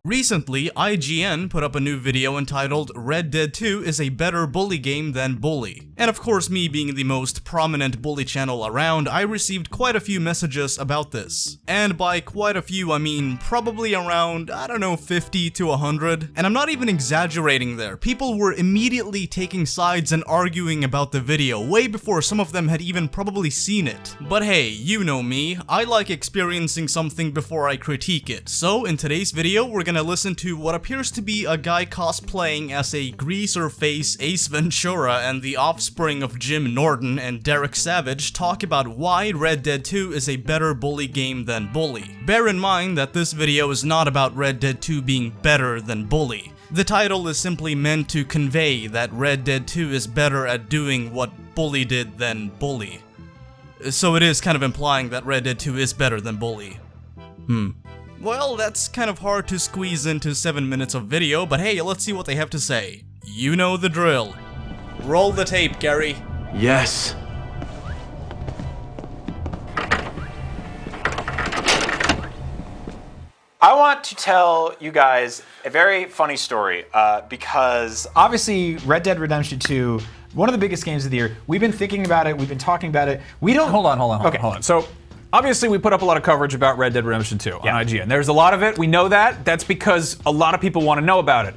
Recently, IGN put up a new video entitled Red Dead 2 is a better bully game than Bully. And of course, me being the most prominent bully channel around, I received quite a few messages about this. And by quite a few, I mean probably around, I don't know, 50 to 100. And I'm not even exaggerating there. People were immediately taking sides and arguing about the video, way before some of them had even probably seen it. But hey, you know me, I like experiencing something before I critique it. So in today's video, we're gonna listen to what appears to be a guy cosplaying as a greaser face Ace Ventura and the offspring of Jim Norton and Derek Savage talk about why Red Dead 2 is a better bully game than Bully. Bear in mind that this video is not about Red Dead 2 being better than Bully. The title is simply meant to convey that Red Dead 2 is better at doing what Bully did than Bully. So it is kind of implying that Red Dead 2 is better than Bully. Well, that's kind of hard to squeeze into 7 minutes of video, but hey, let's see what they have to say. You know the drill. Roll the tape, Gary. Yes. I want to tell you guys a very funny story because obviously Red Dead Redemption 2, one of the biggest games of the year. We've been thinking about it, we've been talking about it. We don't... Hold on. So, obviously we put up a lot of coverage about Red Dead Redemption 2 on IGN. There's a lot of it, we know that. That's because a lot of people want to know about it.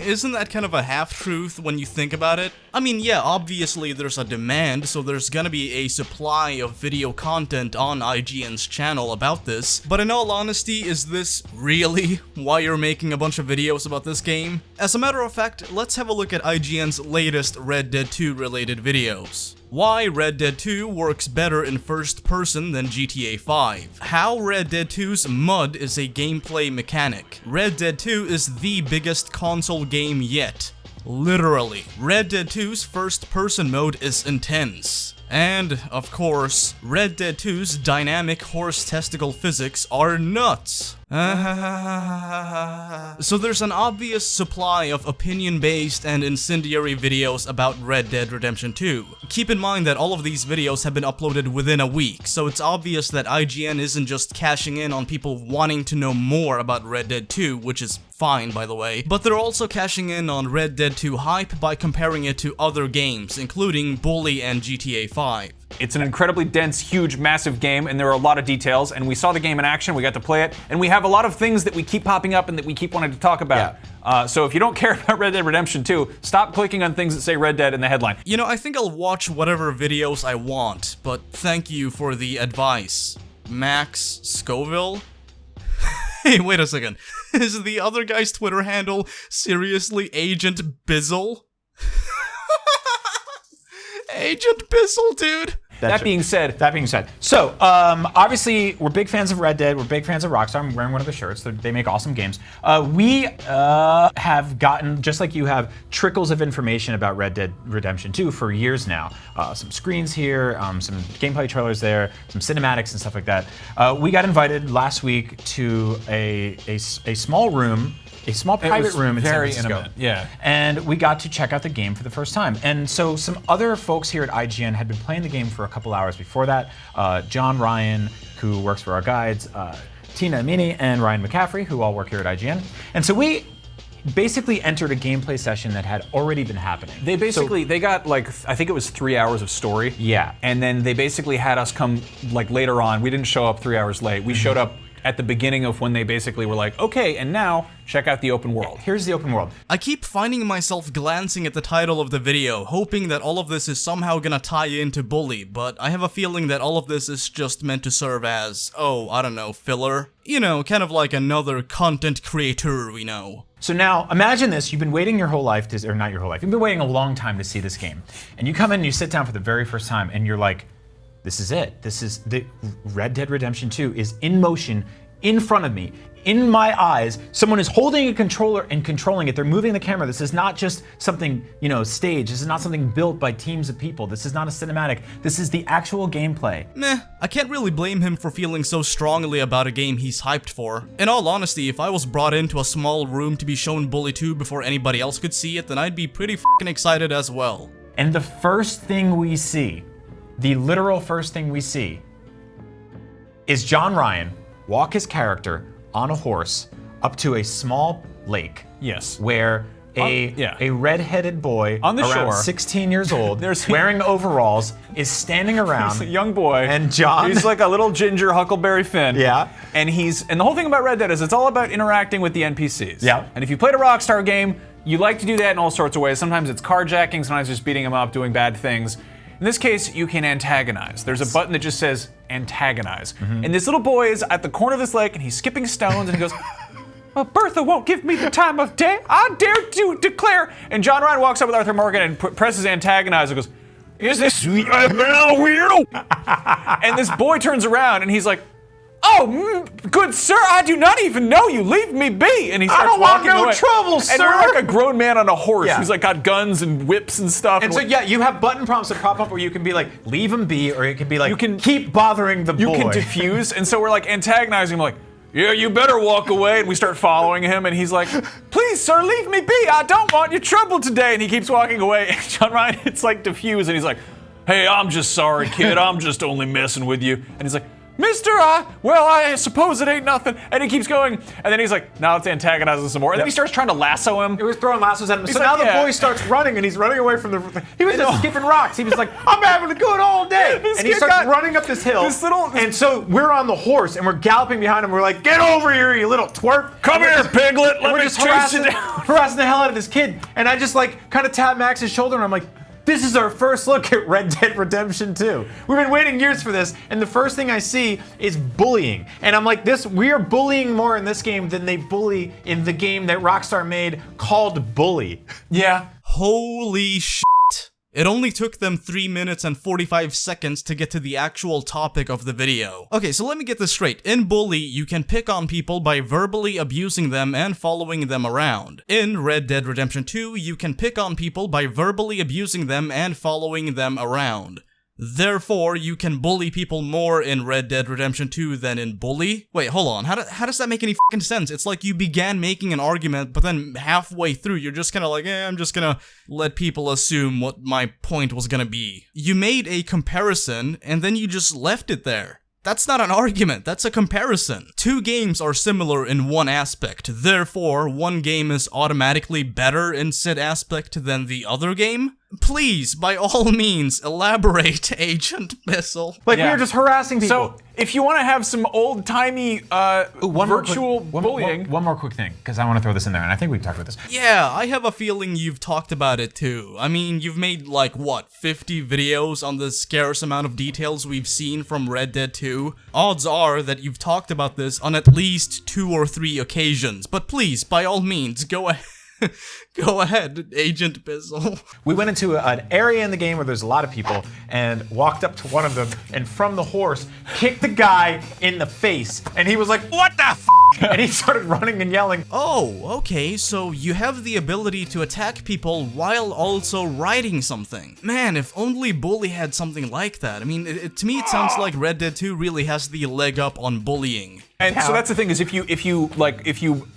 Isn't that kind of a half-truth when you think about it? I mean, yeah, obviously there's a demand, so there's gonna be a supply of video content on IGN's channel about this, but in all honesty, is this really why you're making a bunch of videos about this game? As a matter of fact, let's have a look at IGN's latest Red Dead 2 related videos. Why Red Dead 2 works better in first person than GTA 5. How Red Dead 2's MUD is a gameplay mechanic. Red Dead 2 is the biggest console game yet. Literally. Red Dead 2's first person mode is intense. And, of course, Red Dead 2's dynamic horse testicle physics are nuts. So there's an obvious supply of opinion-based and incendiary videos about Red Dead Redemption 2. Keep in mind that all of these videos have been uploaded within a week, so it's obvious that IGN isn't just cashing in on people wanting to know more about Red Dead 2, which is fine, by the way, but they're also cashing in on Red Dead 2 hype by comparing it to other games, including Bully and GTA 5. It's an incredibly dense, huge, massive game, and there are a lot of details, and we saw the game in action, we got to play it, and we have a lot of things that we keep popping up and that we keep wanting to talk about. So if you don't care about Red Dead Redemption 2, stop clicking on things that say Red Dead in the headline. You know, I think I'll watch whatever videos I want, but thank you for the advice. Max Scoville? Hey, wait a second. Is the other guy's Twitter handle seriously Agent Bizzle? Agent Bizzle, dude! That being said, so obviously we're big fans of Red Dead, we're big fans of Rockstar. I'm wearing one of the shirts, they make awesome games. We have gotten, just like you have, trickles of information about Red Dead Redemption 2 for years now. Some screens here, some gameplay trailers there, some cinematics and stuff like that. We got invited last week to a small room, a small private room in San Francisco. Intimate. Yeah. And we got to check out the game for the first time. And so some other folks here at IGN had been playing the game for a couple hours before that. John Ryan, who works for our guides, Tina Amini, and Ryan McCaffrey, who all work here at IGN. And so we basically entered a gameplay session that had already been happening. They got like, I think it was 3 hours of story. Yeah. And then they basically had us come like later on. We didn't show up 3 hours late. We showed up at the beginning of when they basically were like, okay, and now check out the open world. Here's the open world. I keep finding myself glancing at the title of the video, hoping that all of this is somehow gonna tie into Bully, but I have a feeling that all of this is just meant to serve as, oh, I don't know, filler? You know, kind of like another content creator we know. So now, imagine this, you've been waiting your whole life, or not your whole life, you've been waiting a long time to see this game. And you come in and you sit down for the very first time and you're like, this is it. This is the Red Dead Redemption 2 is in motion, in front of me, in my eyes. Someone is holding a controller and controlling it. They're moving the camera. This is not just something, staged. This is not something built by teams of people. This is not a cinematic. This is the actual gameplay. Meh, I can't really blame him for feeling so strongly about a game he's hyped for. In all honesty, if I was brought into a small room to be shown Bully 2 before anybody else could see it, then I'd be pretty f***ing excited as well. And the first thing we see, the literal first thing we see, is John Ryan walk his character on a horse up to a small lake. Yes. Where a red-headed boy on the around shore, 16 years old, wearing overalls, is standing around. He's a young boy. And John. He's like a little ginger Huckleberry Finn. Yeah. And the whole thing about Red Dead is it's all about interacting with the NPCs. Yeah. And if you played a Rockstar game, you like to do that in all sorts of ways. Sometimes it's carjacking, sometimes just beating them up, doing bad things. In this case, you can antagonize. There's a button that just says antagonize. And this little boy is at the corner of this lake and he's skipping stones and he goes, Bertha won't give me the time of day. I dare to declare. And John Ryan walks up with Arthur Morgan and presses antagonize and goes, is this sweet weirdo? And this boy turns around and he's like, oh, good sir, I do not even know you. Leave me be. And he starts walking away. I don't want no trouble, sir. And we're like a grown man on a horse who's like got guns and whips and stuff. And so you have button prompts that pop up where you can be like, leave him be, or it can be like, you can keep bothering the boy. You can diffuse. And so we're like antagonizing him like, yeah, you better walk away. And we start following him, and he's like, please, sir, leave me be. I don't want your trouble today. And he keeps walking away. And John Ryan, it's like diffuse, and he's like, hey, I'm just sorry, kid. I'm just only messing with you. And he's like, Mister, I suppose it ain't nothing. And he keeps going, and then he's like, now let's antagonize him some more. And then he starts trying to lasso him. He was throwing lassos at him. He's so like, now the boy starts running, and he's running away from the. He was just skipping rocks. He was like, I'm having a good all day. And he starts running up this hill. And so we're on the horse, and we're galloping behind him. We're like, get over here, you little twerp. Come here, piglet. Let me just chase you down. harassing the hell out of this kid. And I just like kind of tap Max's shoulder, and I'm like, this is our first look at Red Dead Redemption 2. We've been waiting years for this, and the first thing I see is bullying. And I'm like, we are bullying more in this game than they bully in the game that Rockstar made called Bully. Yeah. Holy shit. It only took them 3 minutes and 45 seconds to get to the actual topic of the video. Okay, so let me get this straight. In Bully, you can pick on people by verbally abusing them and following them around. In Red Dead Redemption 2, you can pick on people by verbally abusing them and following them around. Therefore, you can bully people more in Red Dead Redemption 2 than in Bully? Wait, hold on. How does that make any fucking sense? It's like you began making an argument, but then halfway through, you're just kind of like, I'm just gonna let people assume what my point was gonna be. You made a comparison, and then you just left it there. That's not an argument, that's a comparison. Two games are similar in one aspect, therefore, one game is automatically better in said aspect than the other game? Please, by all means, elaborate, Agent Missile. Like, we were just harassing people. So, if you want to have some old-timey virtual bullying... One more quick thing, because I want to throw this in there, and I think we've talked about this. Yeah, I have a feeling you've talked about it too. I mean, you've made, like, what, 50 videos on the scarce amount of details we've seen from Red Dead 2? Odds are that you've talked about this on at least 2 or 3 occasions, but please, by all means, go ahead. Go ahead, Agent Bizzle. We went into an area in the game where there's a lot of people and walked up to one of them and from the horse kicked the guy in the face and he was like, what the f***? And he started running and yelling. Oh, okay, so you have the ability to attack people while also riding something. Man, if only Bully had something like that. I mean, to me it sounds like Red Dead 2 really has the leg up on bullying. And so that's the thing is if you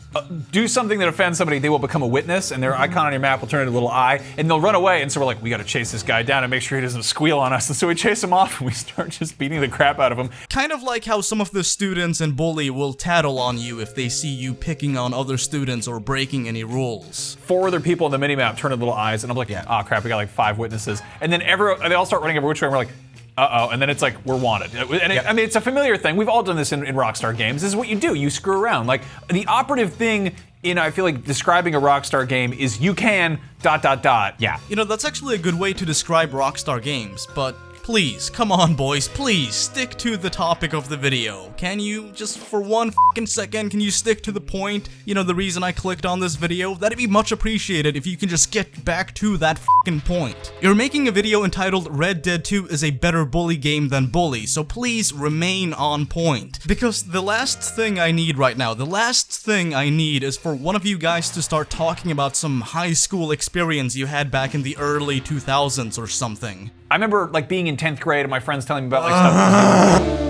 do something that offends somebody, they will become a witness, and their icon on your map will turn into a little eye, and they'll run away, and so we're like, we gotta chase this guy down and make sure he doesn't squeal on us, and so we chase him off, and we start just beating the crap out of him. Kind of like how some of the students in Bully will tattle on you if they see you picking on other students or breaking any rules. 4 other people on the minimap turn into little eyes, and I'm like, oh crap, we got like 5 witnesses, and then they all start running every which way, and we're like, uh-oh, and then it's like, we're wanted. And I mean, it's a familiar thing. We've all done this in Rockstar games. This is what you do. You screw around. Like, the operative thing in, I feel like, describing a Rockstar game is you can ... Yeah. You know, that's actually a good way to describe Rockstar games, but please, come on boys, please, stick to the topic of the video. Can you, just for 1 fucking second, can you stick to the point? You know, the reason I clicked on this video? That'd be much appreciated if you can just get back to that fucking point. You're making a video entitled Red Dead 2 is a better Bully game than Bully, so please remain on point. Because the last thing I need right now, the last thing I need is for one of you guys to start talking about some high school experience you had back in the early 2000s or something. I remember like being in 10th grade and my friends telling me about like stuff.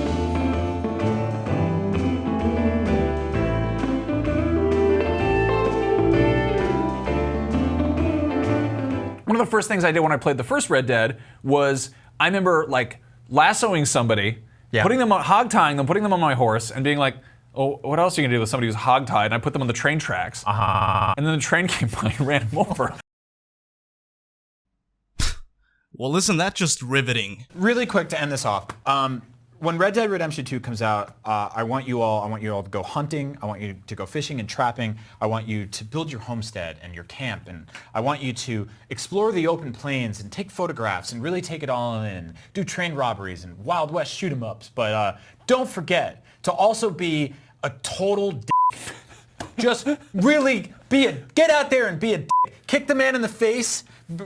One of the first things I did when I played the first Red Dead was I remember like lassoing somebody, putting them on, hog tying them, putting them on my horse, and being like, Oh, what else are you gonna do with somebody who's hogtied? And I put them on the train tracks. And then the train came by and ran him over. Well, isn't that just riveting? Really quick to end this off. When Red Dead Redemption 2 comes out, I want you all to go hunting. I want you to go fishing and trapping. I want you to build your homestead and your camp, and I want you to explore the open plains and take photographs and really take it all in. Do train robberies and Wild West shoot 'em ups, but don't forget to also be a total dick. Just really get out there and be a dick. Kick the man in the face.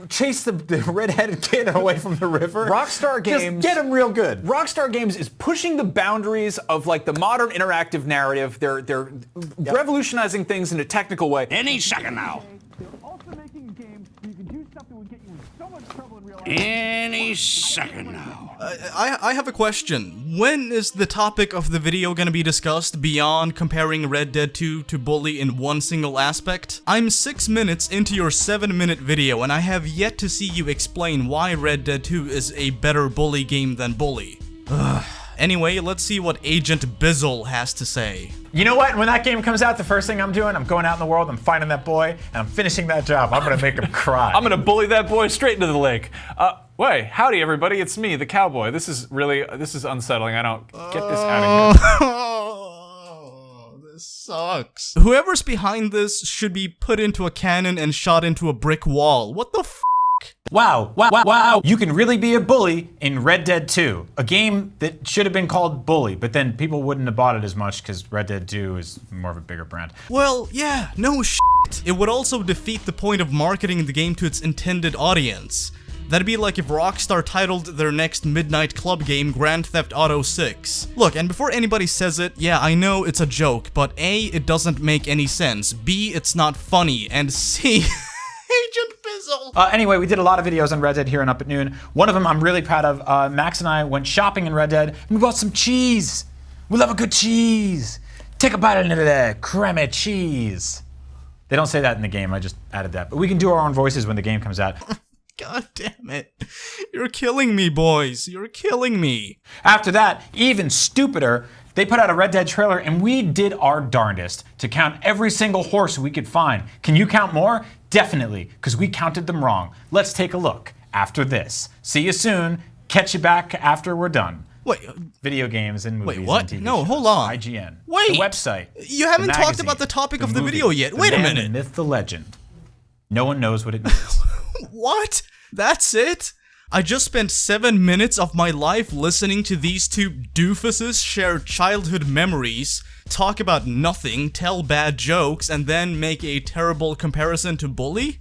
Chase the red-headed kid away from the river. Rockstar Games, just get him real good. Rockstar Games is pushing the boundaries of like the modern interactive narrative. They're revolutionizing things in a technical way. Any second now. They're also making games where you can do stuff that would get you in so much trouble in real life. Any second now. I have a question. When is the topic of the video gonna be discussed beyond comparing Red Dead 2 to Bully in one single aspect? I'm 6 minutes into your 7-minute video and I have yet to see you explain why Red Dead 2 is a better Bully game than Bully. Anyway, let's see what Agent Bizzle has to say. You know what? When that game comes out, the first thing I'm doing, I'm going out in the world, I'm finding that boy, and I'm finishing that job. I'm gonna make him cry. I'm gonna bully that boy straight into the lake. Wait, howdy everybody, it's me, the cowboy. This is unsettling. I don't get this out of here. Oh, this sucks. Whoever's behind this should be put into a cannon and shot into a brick wall. What the f***? Wow. You can really be a bully in Red Dead 2, a game that should have been called Bully, but then people wouldn't have bought it as much because Red Dead 2 is more of a bigger brand. Well, yeah, no shit. It would also defeat the point of marketing the game to its intended audience. That'd be like if Rockstar titled their next Midnight Club game Grand Theft Auto 6. Look, and before anybody says it, yeah, I know it's a joke, but A, it doesn't make any sense, B, it's not funny, and C, Agent Bizzle. Anyway, we did a lot of videos on Red Dead here and Up at Noon. One of them I'm really proud of. Max and I went shopping in Red Dead, and we bought some cheese. We love a good cheese. Take a bite into that creamy cheese. They don't say that in the game, I just added that. But we can do our own voices when the game comes out. God damn it. You're killing me, boys. You're killing me. After that, even stupider, they put out a Red Dead trailer and we did our darndest to count every single horse we could find. Can you count more? Definitely, because we counted them wrong. Let's take a look after this. See you soon. Catch you back after we're done. Wait. Video games and movies. Wait, what? And TV No, shows. hold on. IGN. Wait. The website. You haven't the talked magazine, about the topic of the movie, video yet. the Wait a man, minute. The myth, the legend. No one knows what it means. What? That's it? I just spent 7 minutes of my life listening to these two doofuses share childhood memories, talk about nothing, tell bad jokes, and then make a terrible comparison to Bully?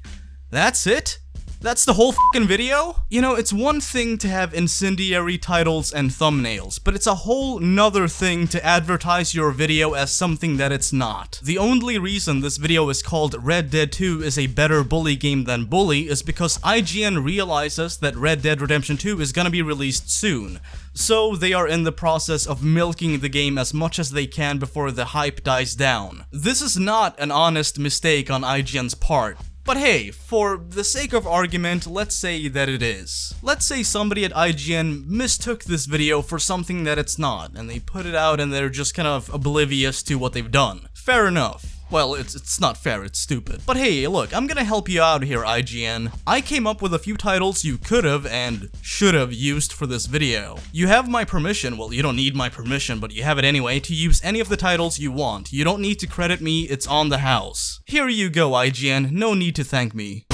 That's it? That's the whole fucking video? You know, it's one thing to have incendiary titles and thumbnails, but it's a whole nother thing to advertise your video as something that it's not. The only reason this video is called Red Dead 2 is a better Bully game than Bully is because IGN realizes that Red Dead Redemption 2 is gonna be released soon. So they are in the process of milking the game as much as they can before the hype dies down. This is not an honest mistake on IGN's part. But hey, for the sake of argument, let's say that it is. Let's say somebody at IGN mistook this video for something that it's not, and they put it out and they're just kind of oblivious to what they've done. Fair enough. Well, it's not fair, it's stupid. But hey, look, I'm gonna help you out here, IGN. I came up with a few titles you could've and should've used for this video. You have my permission, well, you don't need my permission, but you have it anyway, to use any of the titles you want. You don't need to credit me, it's on the house. Here you go, IGN, no need to thank me.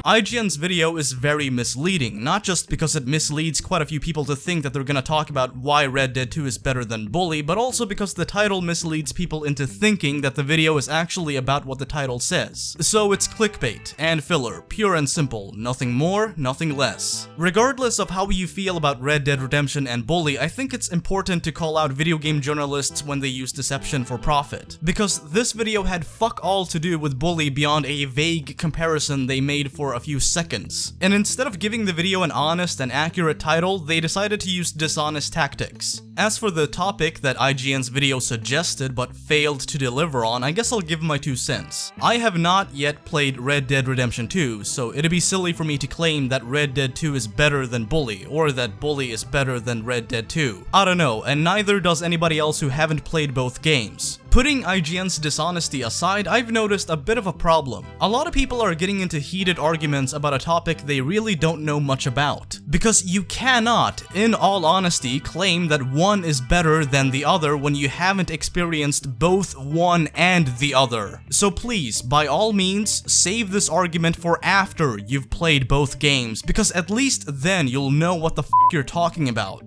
IGN's video is very misleading, not just because it misleads quite a few people to think that they're gonna talk about why Red Dead 2 is better than Bully, but also because the title misleads people into thinking that the video is actually about what the title says. So it's clickbait and filler, pure and simple, nothing more, nothing less. Regardless of how you feel about Red Dead Redemption and Bully, I think it's important to call out video game journalists when they use deception for profit. Because this video had fuck all to do with Bully beyond a vague comparison they made for a few seconds. And instead of giving the video an honest and accurate title, they decided to use dishonest tactics. As for the topic that IGN's video suggested but failed to deliver on, I guess I'll give my 2 cents. I have not yet played Red Dead Redemption 2, so it'd be silly for me to claim that Red Dead 2 is better than Bully, or that Bully is better than Red Dead 2. I don't know, and neither does anybody else who haven't played both games. Putting IGN's dishonesty aside, I've noticed a bit of a problem. A lot of people are getting into heated arguments about a topic they really don't know much about. Because you cannot, in all honesty, claim that one is better than the other when you haven't experienced both one and the other. So please, by all means, save this argument for after you've played both games, because at least then you'll know what the f you're talking about.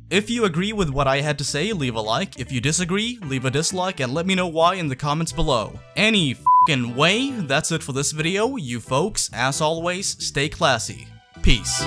If you agree with what I had to say, leave a like. If you disagree, leave a dislike and let me know why in the comments below. Any f***ing way, that's it for this video. You folks, as always, stay classy. Peace.